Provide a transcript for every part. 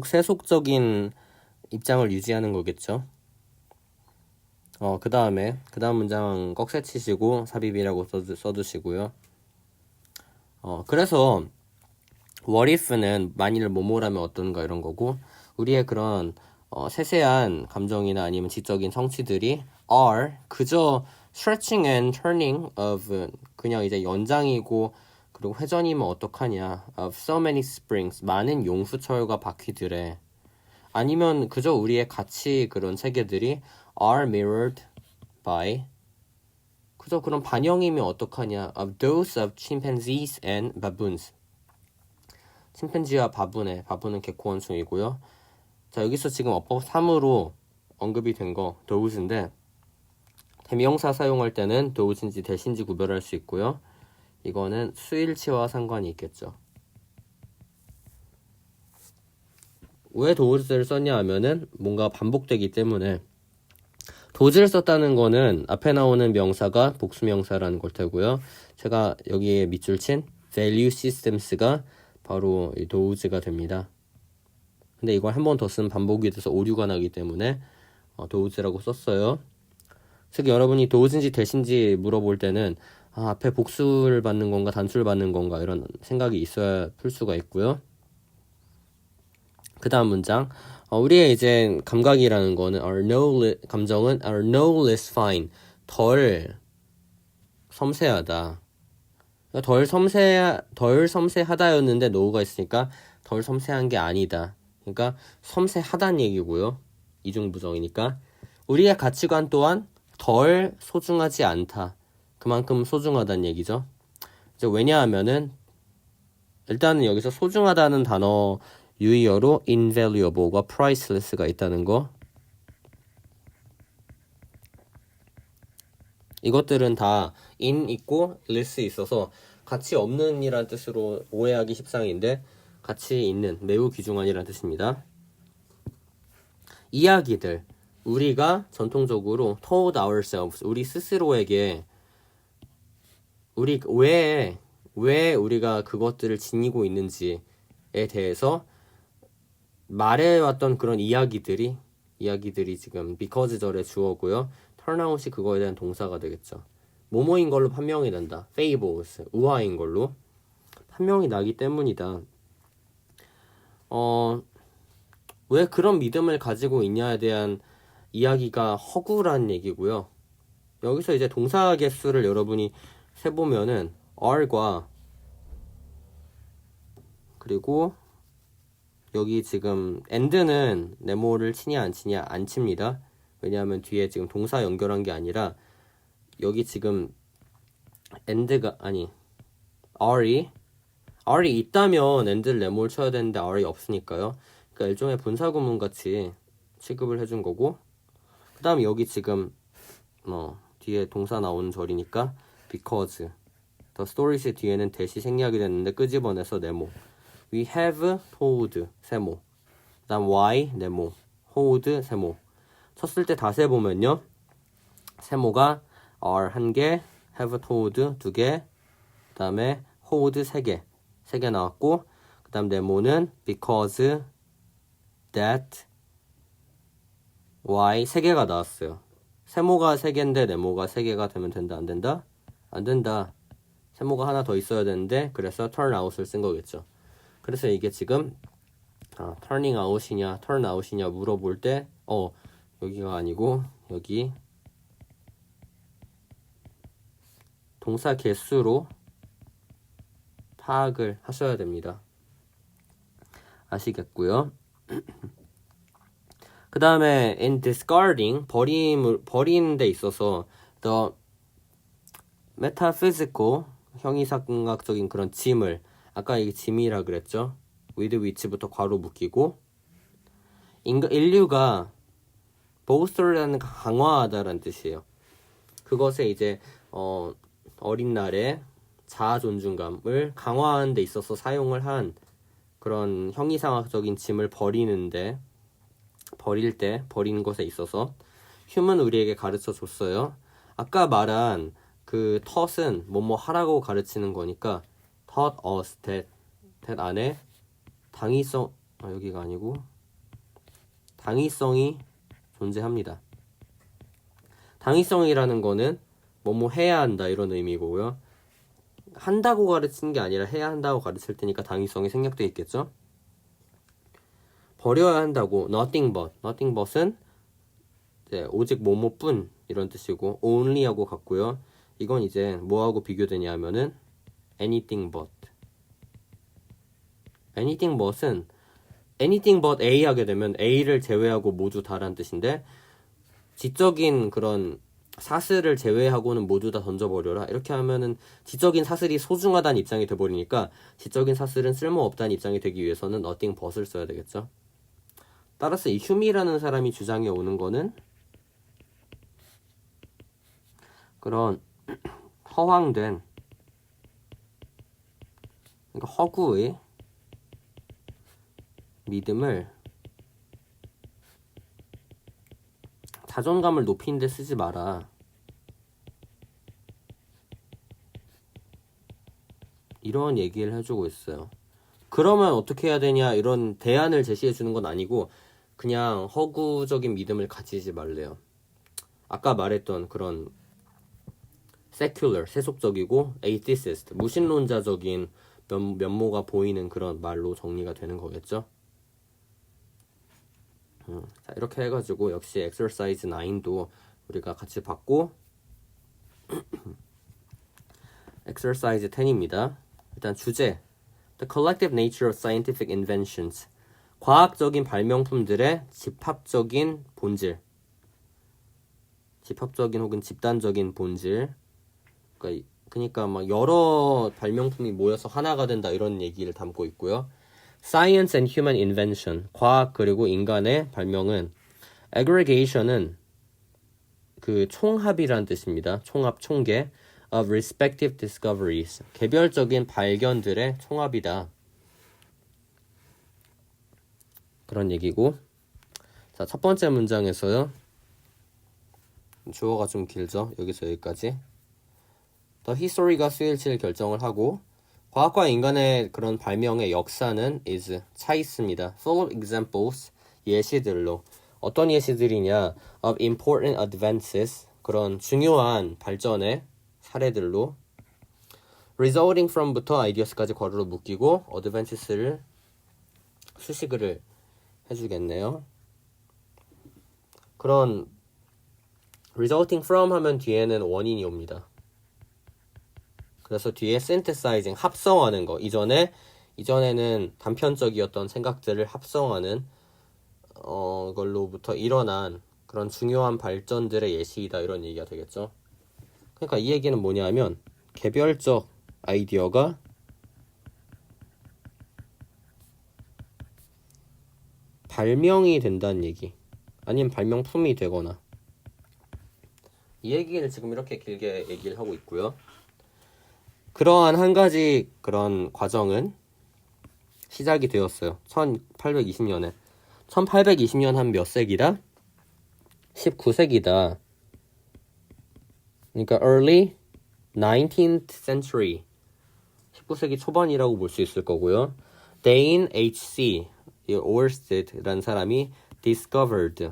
세속적인 입장을 유지하는 거겠죠. 그 다음 문장 꺽쇠 치시고 삽입이라고 써두시고요. 그래서 what if는 만일 뭐뭐라면 어떤가 이런 거고, 우리의 그런 세세한 감정이나 아니면 지적인 성취들이 are 그저 stretching and turning of 그냥 이제 연장이고, 그리고 회전이면 어떡하냐 of so many springs 많은 용수철과 바퀴들의, 아니면 그저 우리의 가치 그런 세계들이 are mirrored by 그저 그런 반영이면 어떡하냐 of those of chimpanzees and baboons. 침팬지와 바보는 개코원숭이고요. 자, 여기서 지금 어법 3으로 언급이 된 거 those인데, 대명사 사용할 때는 those인지 대신지 구별할 수 있고요. 이거는 수일치와 상관이 있겠죠. 왜 those를 썼냐 하면은 뭔가 반복되기 때문에. those를 썼다는 거는 앞에 나오는 명사가 복수명사라는 걸 테고요. 제가 여기에 밑줄 친 value systems가 바로 이 those가 됩니다. 근데 이걸 한 번 더 쓰면 반복이 돼서 오류가 나기 때문에 those라고 썼어요. 즉 여러분이 those인지 대신지 물어볼 때는 앞에 복수를 받는 건가 단수를 받는 건가 이런 생각이 있어야 풀 수가 있고요. 그 다음 문장, 우리의 이제 감각이라는 거는 감정은 are no less fine, 덜 섬세하다. 덜 섬세하다였는데 no가 있으니까 덜 섬세한 게 아니다. 그러니까 섬세하다는 얘기고요. 이중부정이니까. 우리의 가치관 또한 덜 소중하지 않다. 그만큼 소중하다는 얘기죠. 이제 왜냐하면은 일단은 여기서 소중하다는 단어 유의어로 invaluable과 priceless가 있다는 거. 이것들은 다 in 있고 less 있어서 가치 없는 이란 뜻으로 오해하기 십상인데, 가치 있는, 매우 귀중한이란 뜻입니다. 이야기들, 우리가 전통적으로 told ourselves, 우리 스스로에게 우리 왜 우리가 그것들을 지니고 있는지에 대해서 말해왔던 그런 이야기들이 지금 because 절의 주어고요. turnout이 그거에 대한 동사가 되겠죠. 뭐뭐인 걸로 판명이 된다. fables, 우화인 걸로 판명이 나기 때문이다. 왜 그런 믿음을 가지고 있냐에 대한 이야기가 허구란 얘기고요. 여기서 이제 동사 개수를 여러분이 세보면은 are과 그리고 여기 지금 and는 네모를 치냐 안 치냐 안 칩니다. 왜냐하면 뒤에 지금 동사 연결한 게 아니라 여기 지금 and가 are이 있다면 and를 네모를 쳐야 되는데 are이 없으니까요. 그러니까 일종의 분사구문 같이 취급을 해준 거고, 그 다음에 여기 지금 뒤에 동사 나오는 절이니까 because the stories의 뒤에는 대시 생략이 됐는데 끄집어내서 네모. We have told 세모. 그 다음 why 네모. hold 세모. 쳤을 때 다세 보면요, 세모가 are 1개, have told 2개, 그 다음에 hold 3개 나왔고, 그 다음 네모는 because that why 3개가 나왔어요. 세모가 3개인데 네모가 3개가 되면 된다 안 된다? 안 된다. 세모가 하나 더 있어야 되는데, 그래서 turn out을 쓴 거겠죠. 그래서 이게 지금 turning out이냐 turn out이냐 물어볼 때 여기가 아니고 여기 동사 개수로 파악을 하셔야 됩니다. 아시겠고요. 그 다음에 in discarding 버리는 데 있어서 the metaphysical 형이상학적인 그런 짐을, 아까 이게 짐이라 그랬죠. with which부터 괄호 묶이고, 인류가 bolster라는 강화하다라는 뜻이에요. 그것에 이제 어린 날에 자아 존중감을 강화하는 데 있어서 사용을 한 그런 형이상학적인 짐을 버리는 것에 있어서 휴먼 우리에게 가르쳐 줬어요. 아까 말한 그 텄은 뭐뭐 하라고 가르치는 거니까 taught us that 안에 여기가 아니고 당위성이 존재합니다. 당위성이라는 거는 뭐뭐 해야 한다 이런 의미고요. 한다고 가르치는 게 아니라 해야 한다고 가르칠 테니까 당위성이 생략되어 있겠죠. 버려야 한다고 nothing but은 이제 오직 뭐뭐뿐 이런 뜻이고 only하고 같고요. 이건 이제 뭐하고 비교되냐 하면은 anything but은 anything but A 하게 되면 A를 제외하고 모두 다란 뜻인데 지적인 그런 사슬을 제외하고는 모두 다 던져버려라 이렇게 하면은 지적인 사슬이 소중하다는 입장이 돼버리니까 지적인 사슬은 쓸모없다는 입장이 되기 위해서는 nothing but을 써야 되겠죠. 따라서 이 휴미라는 사람이 주장해 오는 거는 그런 허황된 그러니까 허구의 믿음을 자존감을 높이는 데 쓰지 마라. 이런 얘기를 해주고 있어요. 그러면 어떻게 해야 되냐 이런 대안을 제시해 주는 건 아니고 그냥 허구적인 믿음을 가지지 말래요. 아까 말했던 그런 secular, 세속적이고 atheist, 무신론자적인 면모가 보이는 그런 말로 정리가 되는 거겠죠. 자, 이렇게 해가지고 역시 exercise 9도 우리가 같이 봤고 exercise 10입니다. 일단 주제 The collective nature of scientific inventions 과학적인 발명품들의 집합적인 본질 집합적인 혹은 집단적인 본질 그러니까 막 여러 발명품이 모여서 하나가 된다 이런 얘기를 담고 있고요. Science and human invention 과학 그리고 인간의 발명은 aggregation은 그 총합이란 뜻입니다. 총합, 총계 of respective discoveries 개별적인 발견들의 총합이다. 그런 얘기고 자, 첫 번째 문장에서요. 주어가 좀 길죠. 여기서 여기까지. The history가 수일치를 결정을 하고 과학과 인간의 그런 발명의 역사는 is 차 있습니다. Full of examples 예시들로 어떤 예시들이냐 of important advances 그런 중요한 발전의 사례들로 resulting from부터 ideas까지 괄호로 묶이고 advances를 수식을 해주겠네요. 그런 resulting from 하면 뒤에는 원인이 옵니다. 그래서 뒤에 synthesizing 합성하는 거 이전에는 단편적이었던 생각들을 합성하는 걸로부터 일어난 그런 중요한 발전들의 예시이다 이런 얘기가 되겠죠. 그러니까 이 얘기는 뭐냐면 개별적 아이디어가 발명이 된다는 얘기 아니면 발명품이 되거나 이 얘기를 지금 이렇게 길게 얘기를 하고 있고요. 그러한 한 가지 그런 과정은 시작이 되었어요. 1820년에 1820년 한 몇 세기다? 19세기다. 그러니까 early 19th century 19세기 초반이라고 볼 수 있을 거고요. Dane H.C. Oersted 라는 사람이 discovered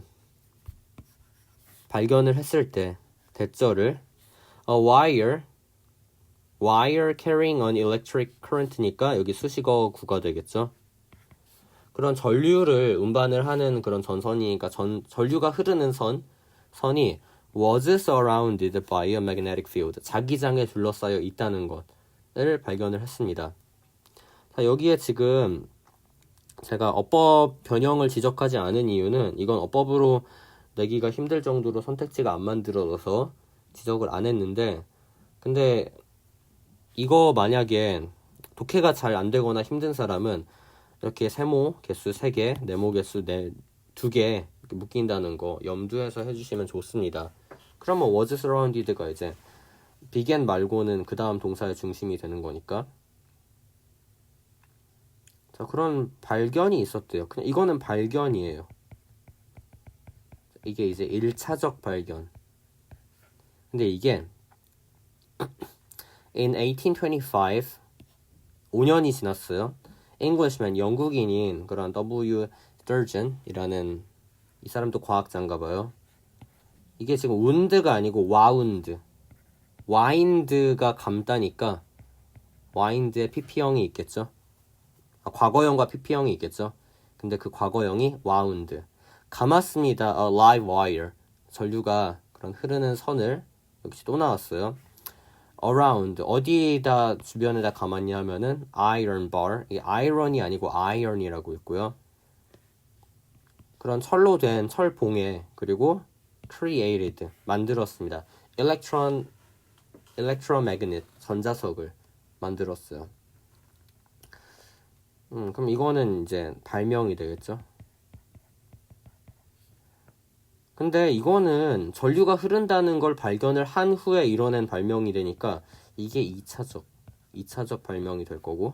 발견을 했을 때 대절을 a wire carrying an electric current니까 여기 수식어 구가 되겠죠. 그런 전류를 운반을 하는 그런 전선이니까 전류가 흐르는 선이 was surrounded by a magnetic field 자기장에 둘러싸여 있다는 것을 발견을 했습니다. 자, 여기에 지금 제가 어법 변형을 지적하지 않은 이유는 이건 어법으로 내기가 힘들 정도로 선택지가 안 만들어져서 지적을 안 했는데 근데 이거 만약에 독해가 잘 안 되거나 힘든 사람은 이렇게 세모 개수 3개, 네모 개수 2개 묶인다는 거 염두해서 해주시면 좋습니다. 그러면 was surrounded가 이제 began 말고는 그 다음 동사의 중심이 되는 거니까 자 그런 발견이 있었대요. 그냥 이거는 발견이에요. 이게 이제 1차적 발견. 근데 이게 In 1825 5년이 지났어요. Englishman, 영국인인 그런 W. Sturgeon이라는 이 사람도 과학자인가 봐요. 이게 지금 운드가 아니고 와운드. 와인드가 감다니까 와인드에 PP형이 있겠죠. 과거형과 PP형이 있겠죠. 근데 그 과거형이 와운드. 감았습니다. A live wire. 전류가 그런 흐르는 선을 역시 또 나왔어요. Around. 어디에다 주변에다 감았냐 하면은 iron bar. 이게 iron이 아니고 iron이라고 있고요. 그런 철로 된 철봉에 그리고 created. 만들었습니다. electromagnet. 전자석을 만들었어요. 그럼 이거는 이제 발명이 되겠죠. 근데 이거는 전류가 흐른다는 걸 발견을 한 후에 이뤄낸 발명이 되니까 이게 2차적 발명이 될 거고.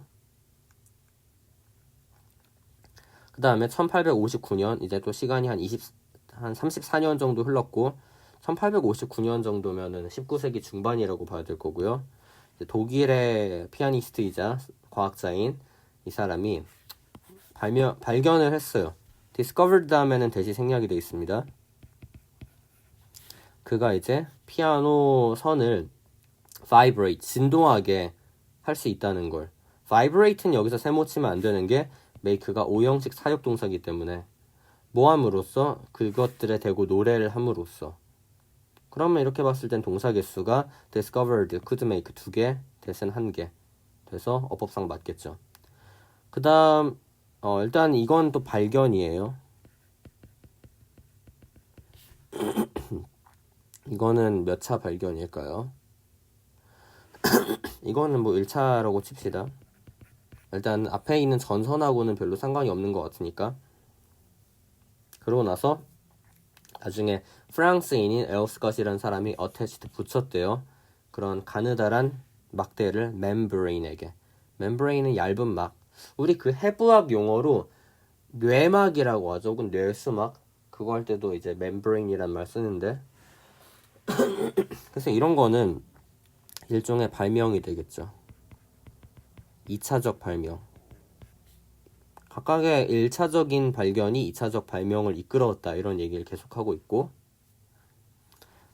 그 다음에 1859년, 이제 또 시간이 한 34년 정도 흘렀고, 1859년 정도면은 19세기 중반이라고 봐야 될 거고요. 독일의 피아니스트이자 과학자인 이 사람이 발견을 했어요. discovered 다음에는 대시 생략이 되어 있습니다. 그가 이제 피아노 선을 vibrate, 진동하게 할 수 있다는 걸. vibrate는 여기서 세모 치면 안 되는 게 make가 오형식 사역 동사이기 때문에 뭐 함으로써 그것들에 대고 노래를 함으로써. 그러면 이렇게 봤을 땐 동사 개수가 discovered, could make 2개, that은 1개 돼서 어법상 맞겠죠. 그 다음 일단 이건 또 발견이에요. 이거는 몇 차 발견일까요? 이거는 뭐 1차라고 칩시다. 일단 앞에 있는 전선하고는 별로 상관이 없는 것 같으니까. 그러고 나서 나중에 프랑스인인 에어스컷이라는 사람이 attached 붙였대요. 그런 가느다란 막대를 membrane에게. membrane은 얇은 막. 우리 그 해부학 용어로 뇌막이라고 하죠. 혹은 뇌수막. 그거 할 때도 이제 membrane이란 말 쓰는데 그래서 이런 거는 일종의 발명이 되겠죠. 2차적 발명. 각각의 1차적인 발견이 2차적 발명을 이끌어왔다 이런 얘기를 계속하고 있고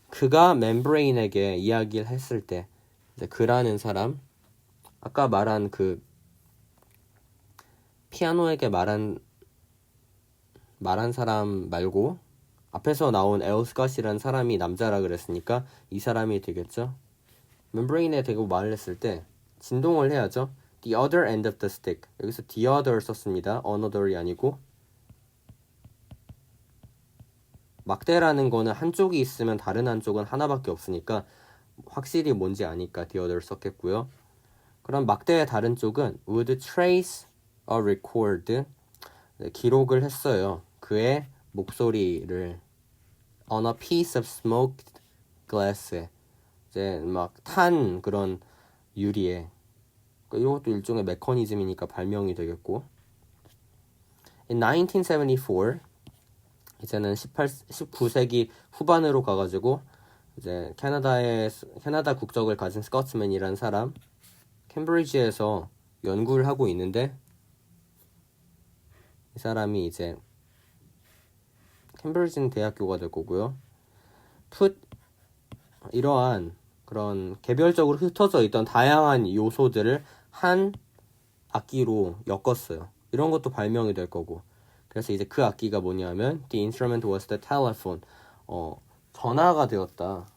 그가 멤브레인에게 이야기를 했을 때 이제 그라는 사람 아까 말한 그 피아노에게 말한 사람 말고 앞에서 나온 에오스컷이라는 사람이 남자라 그랬으니까 이 사람이 되겠죠. 멤브레인에 대고 말을 했을 때 진동을 해야죠. The other end of the stick. 여기서 the other 썼습니다. another이 아니고 막대라는 거는 한쪽이 있으면 다른 한쪽은 하나밖에 없으니까 확실히 뭔지 아니까 the other 썼겠고요. 그럼 막대의 다른 쪽은 would trace a record. 기록을 했어요. 그의 목소리를 on a piece of smoked glass에 이제 막 탄 그런 유리에 이것도 일종의 메커니즘이니까 발명이 되겠고 In 1974 이제는 19세기 후반으로 가가지고 이제 캐나다 국적을 가진 스코츠맨이라는 사람 캠브리지에서 연구를 하고 있는데 이 사람이 이제 캠브리지는 대학교가 될 거고요. 이러한 그런 개별적으로 흩어져 있던 다양한 요소들을 한 악기로 엮었어요. 이런 것도 발명이 될 거고. 그래서 이제 그 악기가 뭐냐면 The instrument was the telephone. 전화가 되었다.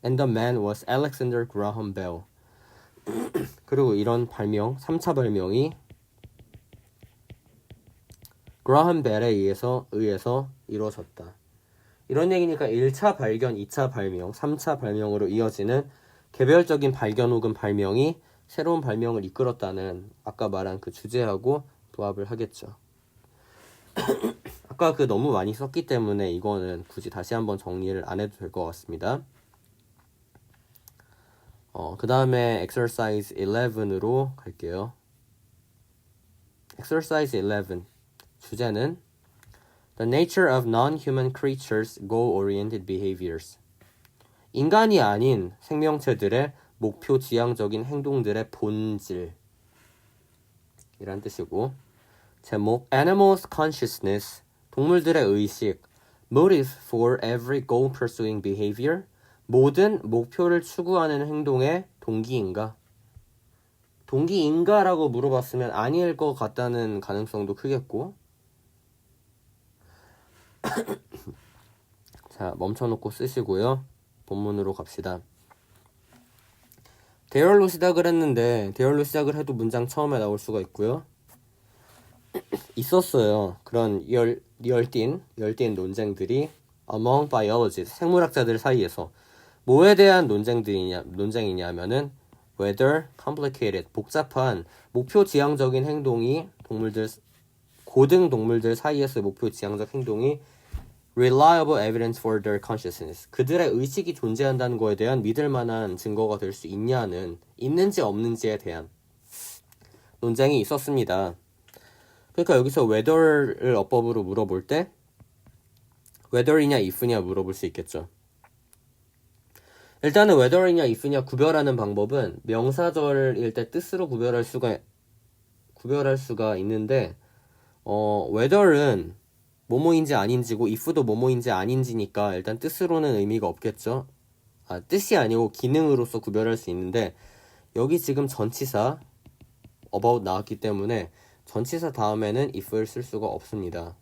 And the man was Alexander Graham Bell. 그리고 이런 발명, 3차 발명이 그라함 벨에 의해서 이루어졌다. 이런 얘기니까 1차 발견, 2차 발명, 3차 발명으로 이어지는 개별적인 발견 혹은 발명이 새로운 발명을 이끌었다는 아까 말한 그 주제하고 부합을 하겠죠. 아까 그 너무 많이 썼기 때문에 이거는 굳이 다시 한번 정리를 안 해도 될 것 같습니다. 그 다음에 exercise 11으로 갈게요. exercise 11 주제는 The nature of non-human creatures' goal-oriented behaviors. 인간이 아닌 생명체들의 목표 지향적인 행동들의 본질. 이란 뜻이고, 제목 Animals consciousness, 동물들의 의식, motive for every goal pursuing behavior, 모든 목표를 추구하는 행동의 동기인가? 동기인가라고 물어봤으면 아닐 것 같다는 가능성도 크겠고, 자, 멈춰놓고 쓰시고요. 본문으로 갑시다. 대열로 시작을 했는데 대열로 시작을 해도 문장 처음에 나올 수가 있고요. 있었어요. 그런 열띤 논쟁들이 among biologists, 생물학자들 사이에서 뭐에 대한 논쟁이냐면은 whether complicated, 복잡한 목표 지향적인 행동이 고등 동물들 사이에서 목표 지향적 행동이 reliable evidence for their consciousness, 그들의 의식이 존재한다는 거에 대한 믿을 만한 증거가 될 수 있는지 없는지에 대한 논쟁이 있었습니다. 그러니까 여기서 whether를 어법으로 물어볼 때 whether이냐 if냐 물어볼 수 있겠죠. 일단은 whether이냐 if냐 구별하는 방법은 명사절일 때 뜻으로 구별할 수가 있는데 whether은 뭐뭐인지 아닌지고 if도 뭐뭐인지 아닌지니까 일단 뜻으로는 의미가 없겠죠. 뜻이 아니고 기능으로서 구별할 수 있는데 여기 지금 전치사 about 나왔기 때문에 전치사 다음에는 if를 쓸 수가 없습니다.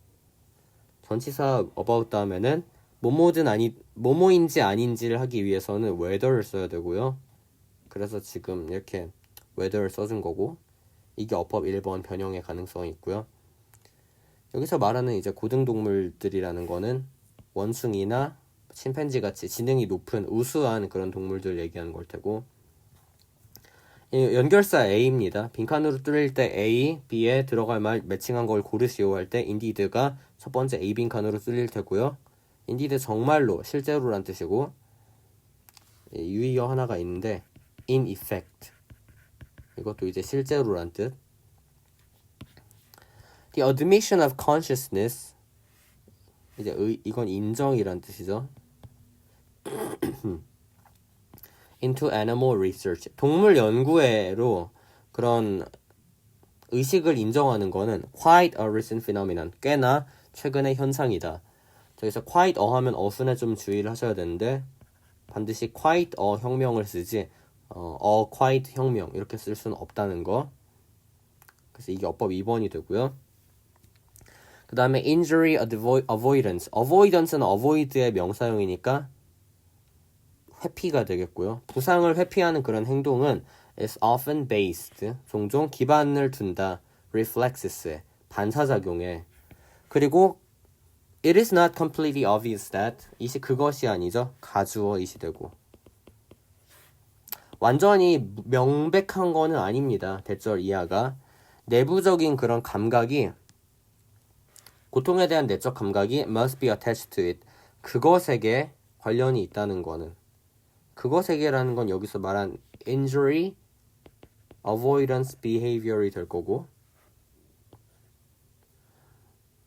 전치사 about 다음에는 뭐뭐인지 아닌지를 하기 위해서는 whether를 써야 되고요. 그래서 지금 이렇게 whether를 써준 거고, 이게 어법 1번 변형의 가능성이 있고요. 여기서 말하는 이제 고등동물들이라는 거는 원숭이나 침팬지 같이 지능이 높은 우수한 그런 동물들 얘기하는 걸 테고, 연결사 A입니다. 빈칸으로 뚫릴 때 A, B에 들어갈 말 매칭한 걸 고르시오 할 때 indeed가 첫 번째 A 빈칸으로 뚫릴 테고요. indeed 정말로, 실제로란 뜻이고, 유의어 하나가 있는데 in effect, 이것도 이제 실제로란 뜻. The admission of consciousness, 이제 이건 인정이란 뜻이죠. into animal research, 동물 연구회로 그런 의식을 인정하는 거는 quite a recent phenomenon, 꽤나 최근의 현상이다. 저기서 quite a 하면 어순에 좀 주의를 하셔야 되는데 반드시 quite a 혁명을 쓰지 a quite 혁명 이렇게 쓸 수는 없다는 거. 그래서 이게 어법 2번이 되고요. 그 다음에 injury avoidance, avoidance는 avoid의 명사형이니까 회피가 되겠고요. 부상을 회피하는 그런 행동은 is often based, 종종 기반을 둔다, reflexes에, 반사작용에. 그리고 it is not completely obvious that, 이시 그것이 아니죠. 가주어 이시 되고. 완전히 명백한 거는 아닙니다. 대절 이하가. 내부적인 그런 감각이, 고통에 대한 내적 감각이 must be attached to it, 그것에게 관련이 있다는 거는, 그것에게라는 건 여기서 말한 injury avoidance behavior이 될 거고,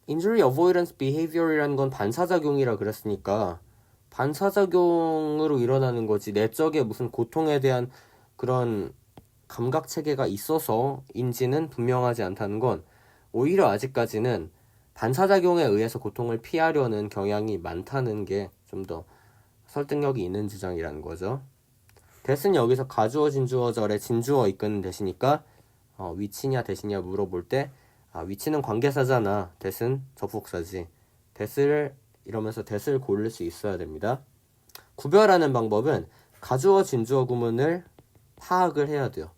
injury avoidance behavior이라는 건 반사작용이라 그랬으니까 반사작용으로 일어나는 거지 내적에 무슨 고통에 대한 그런 감각체계가 있어서인지는 분명하지 않다는 건, 오히려 아직까지는 반사작용에 의해서 고통을 피하려는 경향이 많다는 게 좀 더 설득력이 있는 주장이라는 거죠. that은 여기서 가주어 진주어절에 진주어 이끄는 대시니까 위치냐 대시냐 물어볼 때 위치는 관계사잖아, that은 접속사지, that을 이러면서 that을 고를 수 있어야 됩니다. 구별하는 방법은 가주어 진주어 구문을 파악을 해야 돼요.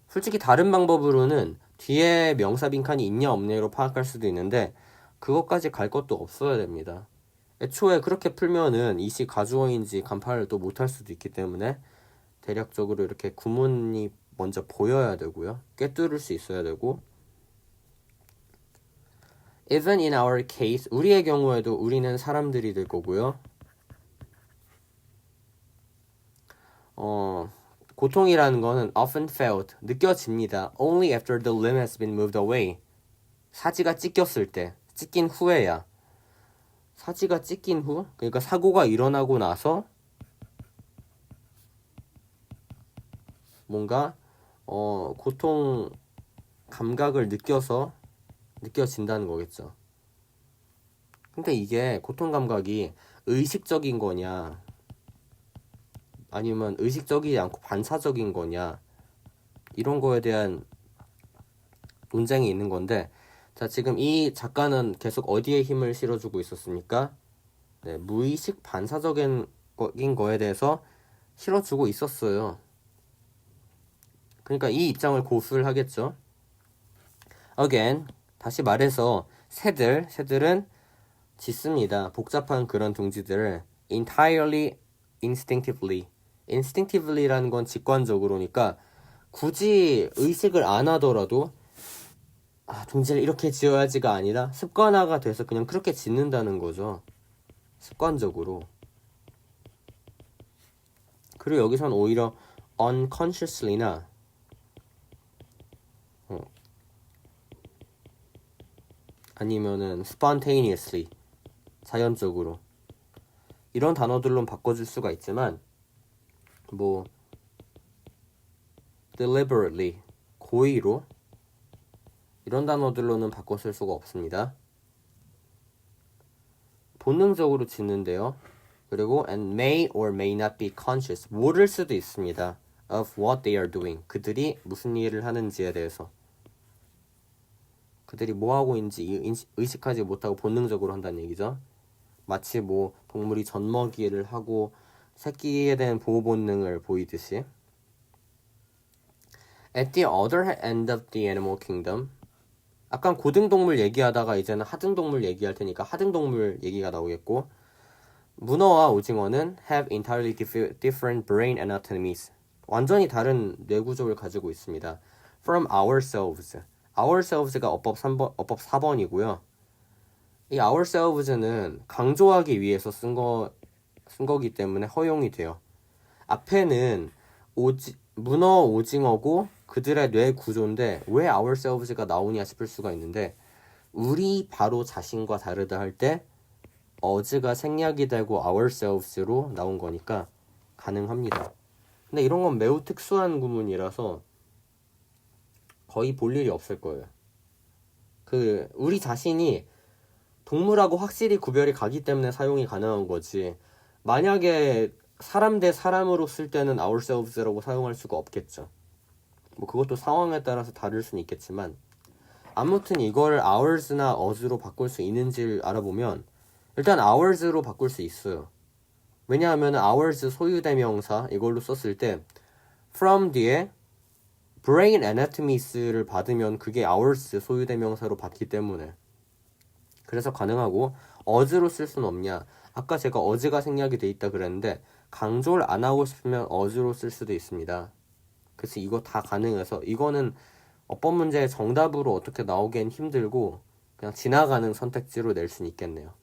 솔직히 다른 방법으로는 뒤에 명사 빈칸이 있냐 없냐로 파악할 수도 있는데 그것까지 갈 것도 없어야 됩니다. 애초에 그렇게 풀면은 이시 가주어인지 간파를 또 못할 수도 있기 때문에 대략적으로 이렇게 구문이 먼저 보여야 되고요. 꿰뚫을 수 있어야 되고, even in our case, 우리의 경우에도 우리는 사람들이 될 거고요. 고통이라는 거는 often felt, 느껴집니다. only after the limb has been moved away. 사지가 찢겼을 때, 찢긴 후에야. 사지가 찢긴 후? 그러니까 사고가 일어나고 나서 뭔가 고통 감각을 느껴진다는 거겠죠. 근데 이게 고통 감각이 의식적인 거냐, 아니면 의식적이지 않고 반사적인 거냐, 이런 거에 대한 논쟁이 있는 건데, 자, 지금 이 작가는 계속 어디에 힘을 실어주고 있었습니까? 네, 무의식 반사적인 거에 대해서 실어주고 있었어요. 그러니까 이 입장을 고수를 하겠죠. Again, 다시 말해서 새들은 짓습니다. 복잡한 그런 둥지들을 entirely instinctively. instinctively라는 건 직관적으로니까 굳이 의식을 안 하더라도 둥지를 이렇게 지어야지가 아니라 습관화가 돼서 그냥 그렇게 짓는다는 거죠. 습관적으로. 그리고 여기선 오히려 unconsciously나 아니면은 spontaneously, 자연적으로, 이런 단어들로 바꿔줄 수가 있지만 뭐 deliberately, 고의로, 이런 단어들로는 바꿔 쓸 수가 없습니다. 본능적으로 짓는데요. 그리고 and may or may not be conscious, 모를 수도 있습니다. of what they are doing, 그들이 무슨 일을 하는지에 대해서. 그들이 뭐 하고 있는지 의식하지 못하고 본능적으로 한다는 얘기죠. 마치 뭐 동물이 젖먹이를 하고 새끼에 대한 보호 본능을 보이듯이. At the other end of the animal kingdom, 아까 고등동물 얘기하다가 이제는 하등동물 얘기할 테니까 하등동물 얘기가 나오겠고, 문어와 오징어는 have entirely different brain anatomies, 완전히 다른 뇌구조를 가지고 있습니다. From ourselves, ourselves가 어법 4번이고요. 이 ourselves는 강조하기 위해서 쓴 거기 때문에 허용이 돼요. 앞에는 문어, 오징어고 그들의 뇌 구조인데 왜 ourselves가 나오냐 싶을 수가 있는데, 우리 바로 자신과 다르다 할 때 어즈가 생략이 되고 ourselves로 나온 거니까 가능합니다. 근데 이런 건 매우 특수한 구문이라서 거의 볼 일이 없을 거예요. 우리 자신이 동물하고 확실히 구별이 가기 때문에 사용이 가능한 거지, 만약에 사람 대 사람으로 쓸 때는 ourselves라고 사용할 수가 없겠죠. 뭐 그것도 상황에 따라서 다를 수는 있겠지만, 아무튼 이걸 ours나 us로 바꿀 수 있는지를 알아보면 일단 ours로 바꿀 수 있어요. 왜냐하면 ours 소유대명사 이걸로 썼을 때 from 뒤에 brain anatomies를 받으면 그게 ours 소유대명사로 받기 때문에, 그래서 가능하고, us로 쓸 수는 없냐, 아까 제가 us가 생략이 돼 있다 그랬는데 강조를 안 하고 싶으면 us로 쓸 수도 있습니다. 그래서 이거 다 가능해서 이거는 어법 문제의 정답으로 어떻게 나오기엔 힘들고 그냥 지나가는 선택지로 낼 수는 있겠네요.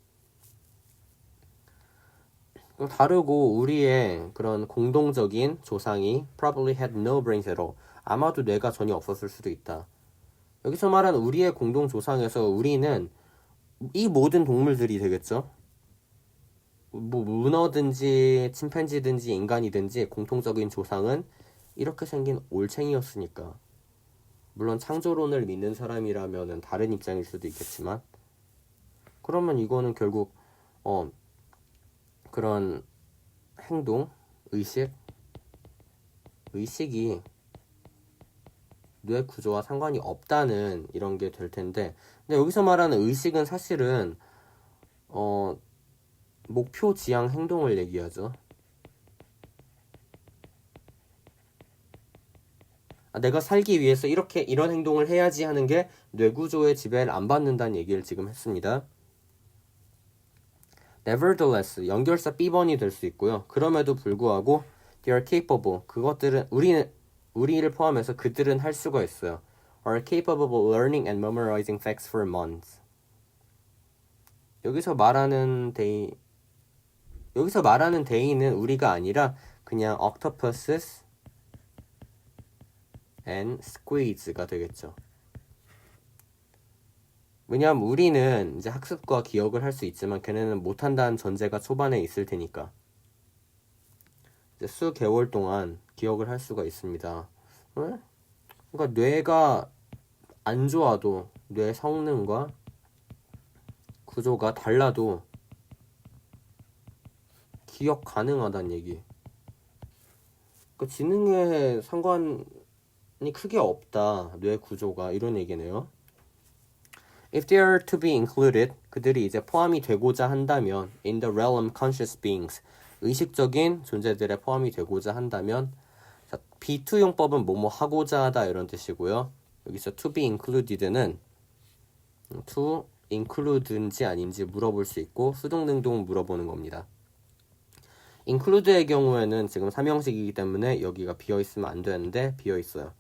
다르고 우리의 그런 공동적인 조상이 probably had no brains at all, 아마도 뇌가 전혀 없었을 수도 있다. 여기서 말하는 우리의 공동 조상에서 우리는 이 모든 동물들이 되겠죠. 뭐 문어든지 침팬지든지 인간이든지 공통적인 조상은 이렇게 생긴 올챙이였으니까. 물론 창조론을 믿는 사람이라면 다른 입장일 수도 있겠지만, 그러면 이거는 결국 그런 행동, 의식이 뇌 구조와 상관이 없다는 이런 게 될 텐데, 근데 여기서 말하는 의식은 사실은 목표 지향 행동을 얘기하죠. 내가 살기 위해서 이런 행동을 해야지 하는 게 뇌구조의 지배를 안 받는다는 얘기를 지금 했습니다. Nevertheless, 연결사 B번이 될 수 있고요. 그럼에도 불구하고 they are capable, 그것들은 우리를 포함해서 그들은 할 수가 있어요. are capable of learning and memorizing facts for months. 여기서 말하는 데이는 우리가 아니라 그냥 octopuses and squid가 되겠죠. 왜냐하면 우리는 이제 학습과 기억을 할 수 있지만 걔네는 못한다는 전제가 초반에 있을 테니까 이제 수개월 동안 기억을 할 수가 있습니다. 왜? 그러니까 뇌가 안 좋아도 뇌 성능과 구조가 달라도 기억 가능하다는 얘기. 그러니까 지능에 상관이 크게 없다. 뇌 구조가 이런 얘기네요. If they are to be included, 그들이 이제 포함이 되고자 한다면 in the realm conscious beings, 의식적인 존재들에 포함이 되고자 한다면 자, be-to용법은 뭐뭐 하고자 하다 이런 뜻이고요. 여기서 to be included는 to include인지 아닌지 물어볼 수 있고 수동능동 물어보는 겁니다. include의 경우에는 지금 3형식이기 때문에 여기가 비어있으면 안 되는데 비어있어요.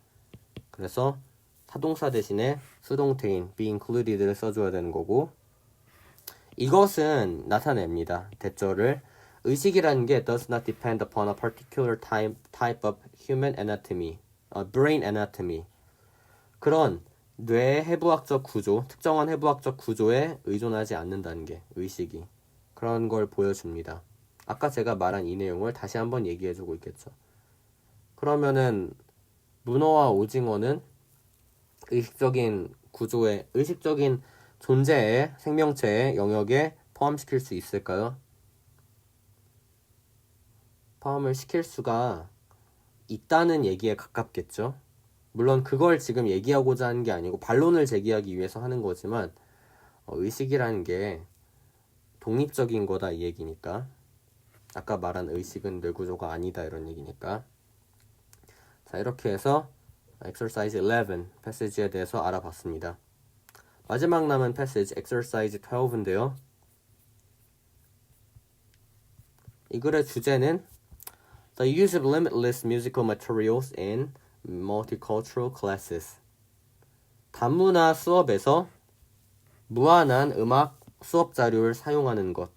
그래서 타동사 대신에 수동태인 be included를 써줘야 되는 거고 이것은 나타냅니다. 대절을 의식이라는 게 does not depend upon a particular type of human anatomy, brain anatomy. 그런 뇌의 해부학적 구조, 특정한 해부학적 구조에 의존하지 않는다는 게 의식이. 그런 걸 보여줍니다. 아까 제가 말한 이 내용을 다시 한번 얘기해주고 있겠죠. 그러면은 문어와 오징어는 의식적인 구조에, 의식적인 존재의 생명체의 영역에 포함시킬 수 있을까요? 포함을 시킬 수가 있다는 얘기에 가깝겠죠. 물론 그걸 지금 얘기하고자 하는 게 아니고 반론을 제기하기 위해서 하는 거지만 의식이라는 게 독립적인 거다 이 얘기니까. 아까 말한 의식은 뇌구조가 아니다 이런 얘기니까. 자, 이렇게 해서 exercise 11 패시지에 대해서 알아봤습니다. 마지막 남은 패시지 exercise 12인데요. 이 글의 주제는 The use of limitless musical materials in multicultural classes. 다문화 수업에서 무한한 음악 수업 자료를 사용하는 것.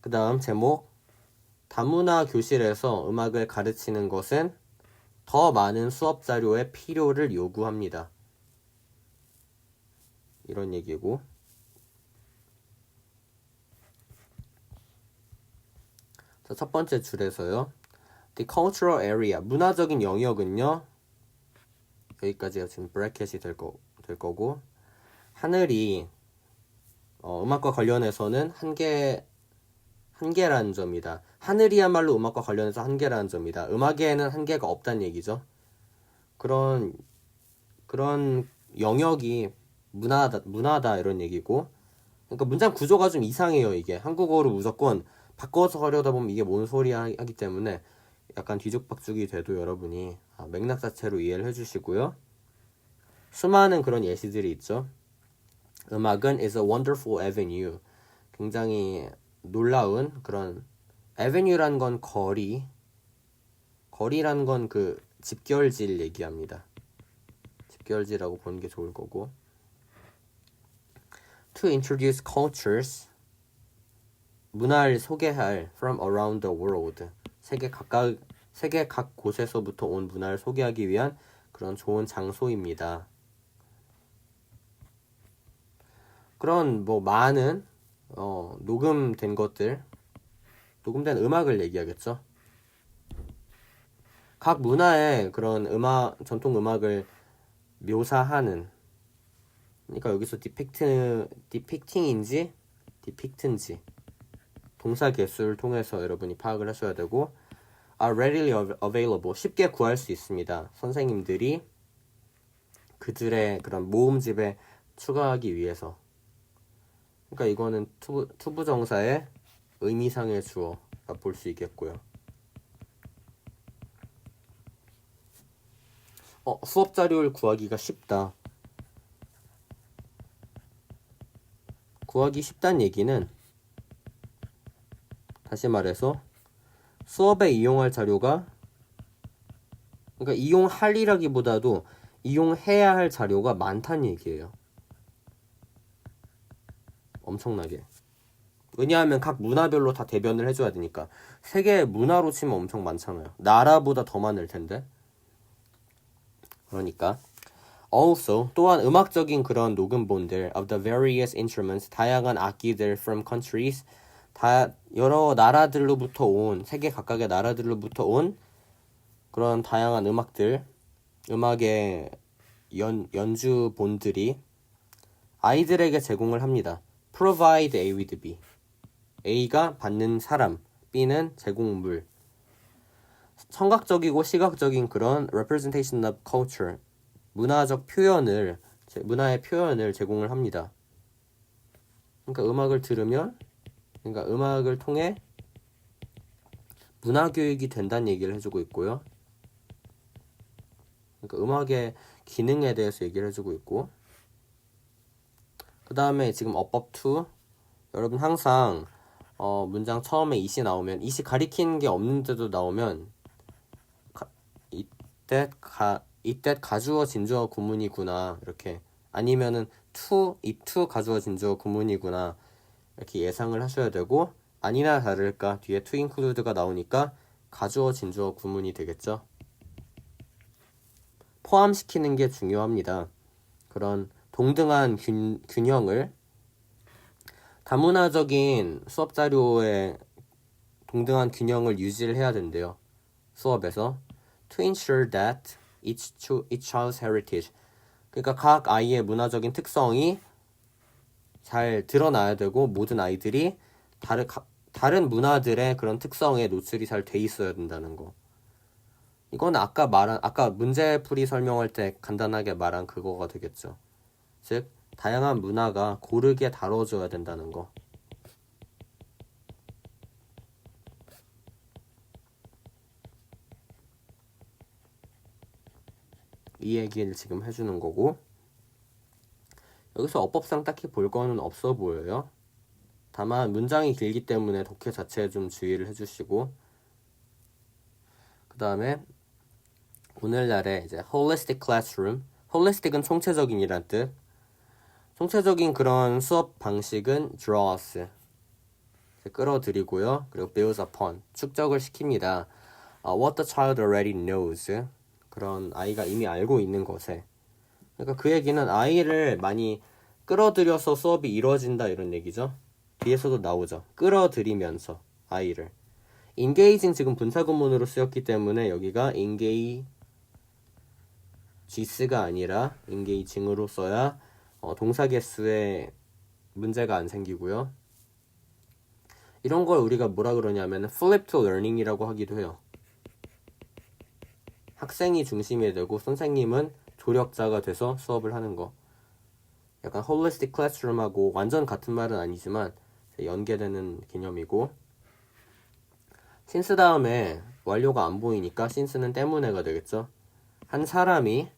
그 다음 제목 다문화 교실에서 음악을 가르치는 것은 더 많은 수업 자료의 필요를 요구합니다. 이런 얘기고 자, 첫 번째 줄에서요. The cultural area, 문화적인 영역은요. 여기까지가 지금 브래켓이 될 거고 하늘이 음악과 관련해서는 한계라는 점이다. 하늘이야말로 음악과 관련해서 한계라는 점이다. 음악에는 한계가 없다는 얘기죠. 그런 영역이 문화다 이런 얘기고. 그러니까 문장 구조가 좀 이상해요. 이게 한국어로 무조건 바꿔서 하려다 보면 이게 뭔 소리야 하기 때문에 약간 뒤죽박죽이 돼도 여러분이 맥락 자체로 이해를 해주시고요. 수많은 그런 예시들이 있죠. 음악은 is a wonderful avenue. 굉장히 놀라운 그런 avenue라는 건 거리라는 건 그 집결지를 얘기합니다. 집결지라고 보는 게 좋을 거고. To introduce cultures. 문화를 소개할 from around the world. 세계 각 곳에서부터 온 문화를 소개하기 위한 그런 좋은 장소입니다. 그런 많은 녹음된 음악을 얘기하겠죠. 각 문화의 그런 전통 음악을 묘사하는. 그러니까 여기서 depicting인지 동사 개수를 통해서 여러분이 파악을 하셔야 되고 are readily available. 쉽게 구할 수 있습니다. 선생님들이 그들의 그런 모음집에 추가하기 위해서. 그러니까 이거는 투부정사의 의미상의 주어가 볼 수 있겠고요. 수업 자료를 구하기가 쉽다. 구하기 쉽다는 얘기는 다시 말해서 수업에 이용할 자료가 그러니까 이용할이라기보다도 이용해야 할 자료가 많다는 얘기예요. 엄청나게. 왜냐하면 각 문화별로 다 대변을 해줘야 되니까. 세계 문화로 치면 엄청 많잖아요. 나라보다 더 많을 텐데. 그러니까 also 또한 음악적인 그런 녹음본들 of the various instruments 다양한 악기들 from countries 여러 나라들로부터 온 세계 각각의 나라들로부터 온 그런 다양한 음악들 음악의 연주본들이 아이들에게 제공을 합니다. Provide A with B. A가 받는 사람, B는 제공물. 청각적이고 시각적인 그런 representation of culture, 문화의 표현을 제공을 합니다. 그러니까 음악을 통해 문화 교육이 된다는 얘기를 해주고 있고요. 그러니까 음악의 기능에 대해서 얘기를 해주고 있고, 그 다음에 지금 above to, 여러분 항상 문장 처음에 it이 나오면, it이 가리키는 게 없는데도 나오면 이때 가주어 진주어 구문이구나, 이렇게, 아니면은 it 가주어 진주어 구문이구나, 이렇게 예상을 하셔야 되고, 아니나 다를까 뒤에 to include가 나오니까 가주어 진주어 구문이 되겠죠. 포함시키는 게 중요합니다. 그런 동등한 균형을, 다문화적인 수업 자료에 동등한 균형을 유지를 해야 된대요. 수업에서. To ensure that each child's heritage, 그러니까 각 아이의 문화적인 특성이 잘 드러나야 되고, 모든 아이들이 다른 문화들의 그런 특성에 노출이 잘 돼 있어야 된다는 거. 이건 아까 문제풀이 설명할 때 간단하게 말한 그거가 되겠죠. 즉, 다양한 문화가 고르게 다뤄져야 된다는 거. 이 얘기를 지금 해주는 거고, 여기서 어법상 딱히 볼 거는 없어 보여요. 다만 문장이 길기 때문에 독해 자체에 좀 주의를 해주시고, 그 다음에 오늘날의 이제 holistic classroom, holistic은 총체적인이란 뜻. 총체적인 그런 수업 방식은 draws, 끌어들이고요. 그리고 builds upon, 축적을 시킵니다. What the child already knows, 그런 아이가 이미 알고 있는 것에. 그러니까 그 얘기는 아이를 많이 끌어들여서 수업이 이루어진다, 이런 얘기죠. 뒤에서도 나오죠. 끌어들이면서 아이를. engaging 지금 분사구문으로 쓰였기 때문에 여기가 engage가 아니라 engaging으로 써야 동사 개수에 문제가 안 생기고요. 이런 걸 우리가 뭐라 그러냐면 flip to learning이라고 하기도 해요. 학생이 중심이 되고 선생님은 조력자가 돼서 수업을 하는 거. 약간 holistic classroom하고 완전 같은 말은 아니지만 연계되는 개념이고, since 다음에 완료가 안 보이니까 since는 때문에가 되겠죠. 한 사람이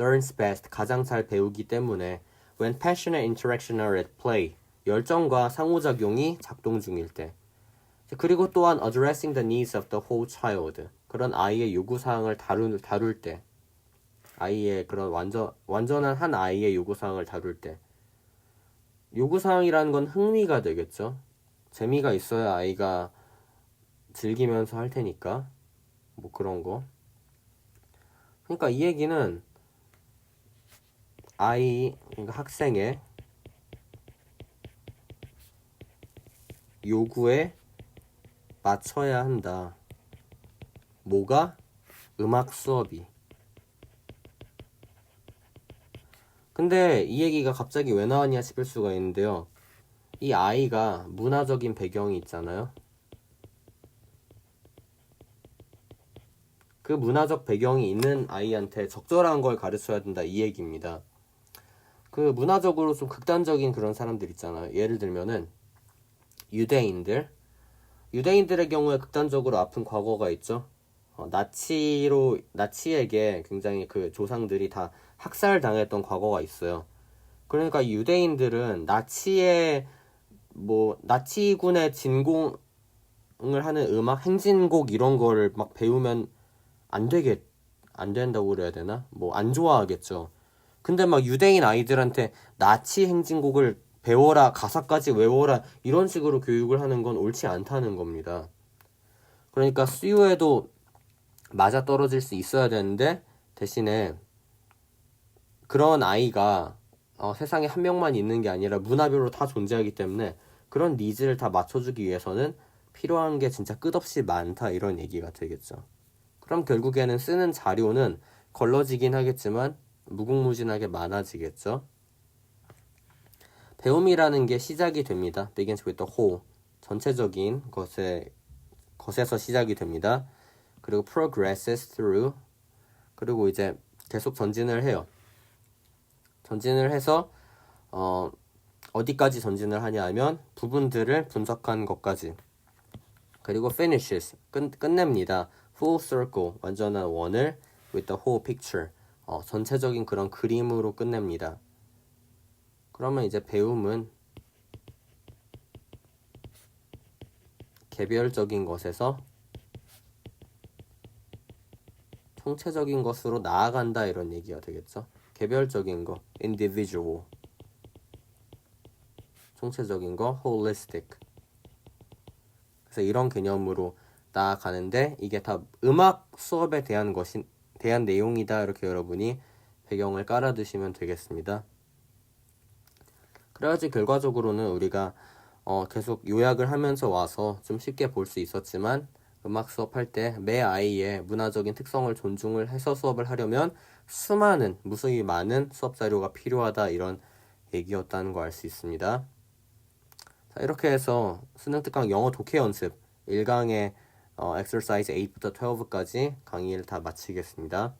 learns best, 가장 잘 배우기 때문에 when passionate interaction are at play, 열정과 상호작용이 작동 중일 때. 그리고 또한 addressing the needs of the whole child, 그런 아이의 요구사항을 다룰 때, 아이의 그런 완전한 한 아이의 요구사항을 다룰 때. 요구사항이라는 건 흥미가 되겠죠. 재미가 있어야 아이가 즐기면서 할 테니까, 뭐 그런 거. 그러니까 이 얘기는 그러니까 학생의 요구에 맞춰야 한다. 뭐가? 음악 수업이. 근데 이 얘기가 갑자기 왜 나왔냐 싶을 수가 있는데요. 이 아이가 문화적인 배경이 있잖아요. 그 문화적 배경이 있는 아이한테 적절한 걸 가르쳐야 된다, 이 얘기입니다. 그 문화적으로 좀 극단적인 그런 사람들 있잖아요. 예를 들면은 유대인들의 경우에 극단적으로 아픈 과거가 있죠. 나치에게 굉장히 그 조상들이 다 학살당했던 과거가 있어요. 그러니까 유대인들은 나치군의 진공을 하는 음악, 행진곡 이런 거를 막 배우면 안 된다고 그래야 되나? 뭐 안 좋아하겠죠. 근데 막 유대인 아이들한테 나치 행진곡을 배워라, 가사까지 외워라, 이런 식으로 교육을 하는 건 옳지 않다는 겁니다. 그러니까 수요에도 맞아떨어질 수 있어야 되는데, 대신에 그런 아이가 세상에 한 명만 있는 게 아니라 문화별로 다 존재하기 때문에 그런 니즈를 다 맞춰주기 위해서는 필요한 게 진짜 끝없이 많다, 이런 얘기가 되겠죠. 그럼 결국에는 쓰는 자료는 걸러지긴 하겠지만 무궁무진하게 많아지겠죠. 배움이라는 게 시작이 됩니다. begins with the whole. 전체적인 것에서 시작이 됩니다. 그리고 progresses through. 그리고 이제 계속 전진을 해요. 전진을 해서 어디까지 전진을 하냐 하면 부분들을 분석한 것까지. 그리고 finishes. 끝냅니다. full circle. 완전한 원을 with the whole picture. 전체적인 그런 그림으로 끝냅니다. 그러면 이제 배움은 개별적인 것에서 총체적인 것으로 나아간다 이런 얘기가 되겠죠. 개별적인 거, individual. 총체적인 거, holistic. 그래서 이런 개념으로 나아가는데 이게 다 음악 수업에 대한 내용이다. 이렇게 여러분이 배경을 깔아두시면 되겠습니다. 그래야지 결과적으로는 우리가 계속 요약을 하면서 와서 좀 쉽게 볼 수 있었지만 음악 수업할 때 매 아이의 문화적인 특성을 존중을 해서 수업을 하려면 무수히 많은 수업 자료가 필요하다 이런 얘기였다는 거 알 수 있습니다. 자, 이렇게 해서 수능 특강 영어 독해 연습 1강의 exercise 8부터 12까지 강의를 다 마치겠습니다.